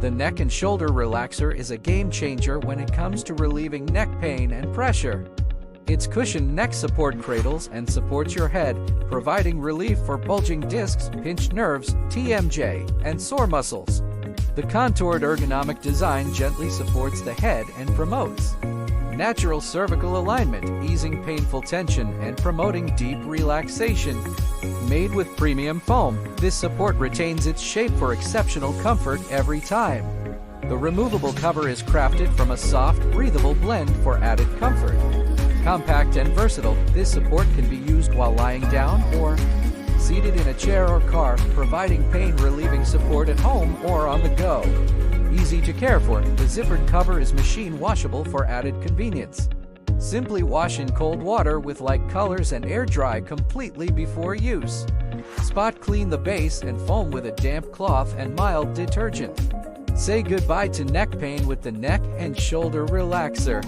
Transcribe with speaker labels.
Speaker 1: The neck and shoulder relaxer is a game changer when it comes to relieving neck pain and pressure. Its cushioned neck support cradles and supports your head, providing relief for bulging discs, pinched nerves, TMJ, and sore muscles. The contoured ergonomic design gently supports the head and promotes natural cervical alignment, easing painful tension and promoting deep relaxation. Made with premium foam, this support retains its shape for exceptional comfort every time. The removable cover is crafted from a soft, breathable blend for added comfort. Compact and versatile, this support can be used while lying down or seated in a chair or car, providing pain-relieving support at home or on the go. Easy to care for, the zippered cover is machine washable for added convenience. Simply wash in cold water with light colors and air dry completely before use. Spot clean the base and foam with a damp cloth and mild detergent. Say goodbye to neck pain with the neck and shoulder relaxer.